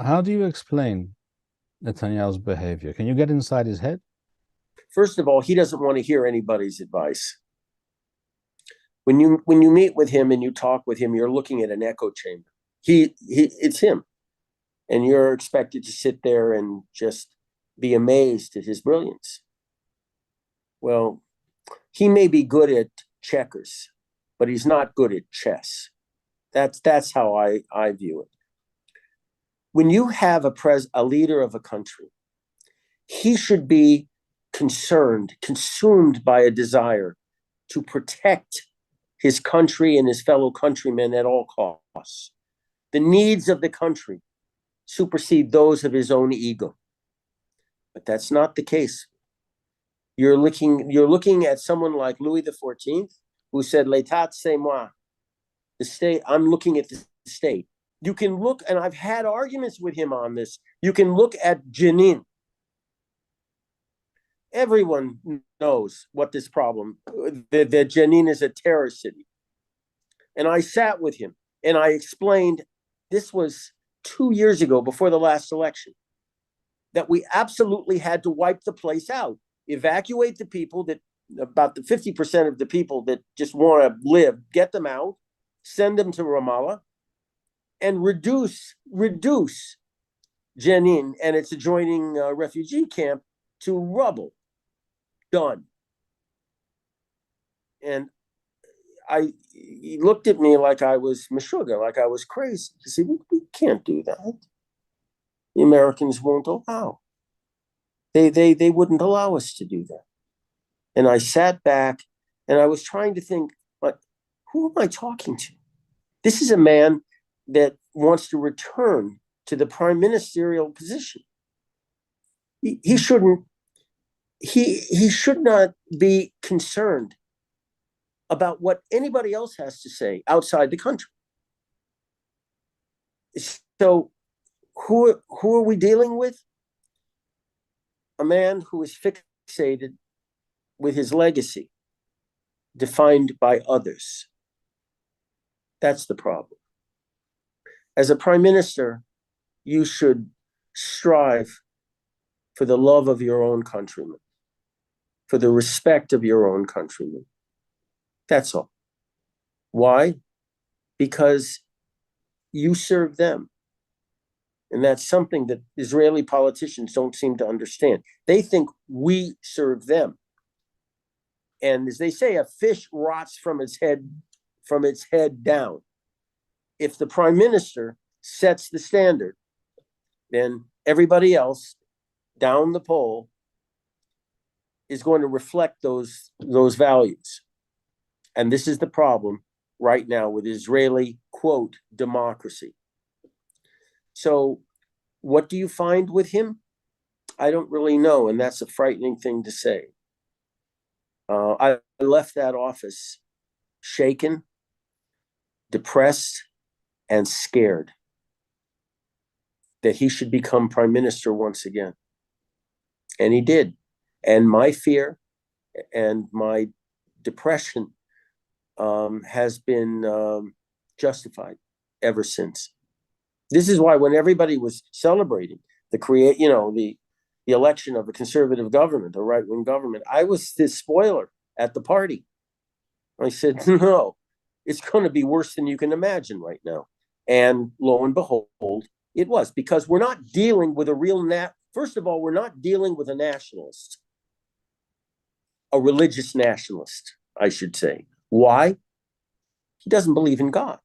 How do you explain Netanyahu's behavior? Can you get inside his head? First of all, he doesn't want to hear anybody's advice. When you meet with him and you talk with him, you're looking at an echo chamber. It's him, and you're expected to sit there and just be amazed at his brilliance. Well, he may be good at checkers, but he's not good at chess. That's how I view it. When you have a leader of a country, he should be consumed by a desire to protect his country and his fellow countrymen at all costs. The needs of the country supersede those of his own ego. But that's not the case. You're looking at someone like Louis XIV, who said, "L'état c'est moi." The state, I'm looking at the state. You can look, and I've had arguments with him on this. You can look at Jenin. Everyone knows what this problem, that Jenin is a terrorist city. And I sat with him and I explained, this was 2 years ago before the last election, that we absolutely had to wipe the place out, evacuate the people that, about the 50% of the people that just want to live, get them out, send them to Ramallah, and reduce Jenin and its adjoining refugee camp to rubble. Done. And he looked at me like I was Meshuggah, like I was crazy. He said, we can't do that. The Americans won't allow. They wouldn't allow us to do that. And I sat back and I was trying to think, like, who am I talking to? This is a man that wants to return to the prime ministerial position. He shouldn't. He should not be concerned about what anybody else has to say outside the country. So who are we dealing with? A man who is fixated with his legacy, defined by others. That's the problem. As a prime minister, you should strive for the love of your own countrymen, for the respect of your own countrymen. That's all. Why? Because you serve them. And that's something that Israeli politicians don't seem to understand. They think we serve them. And as they say, a fish rots from its head down. If the prime minister sets the standard, then everybody else down the pole is going to reflect those values. And this is the problem right now with Israeli, quote, democracy. So what do you find with him? I don't really know. And that's a frightening thing to say. I left that office shaken, depressed, and scared that he should become prime minister once again. And he did. And my fear and my depression has been justified ever since. This is why when everybody was celebrating the election of a conservative government, a right-wing government, I was this spoiler at the party. I said, no, it's going to be worse than you can imagine right now. And lo and behold, it was, because we're not dealing with a real first of all, we're not dealing with a nationalist, a religious nationalist, I should say. Why? He doesn't believe in God.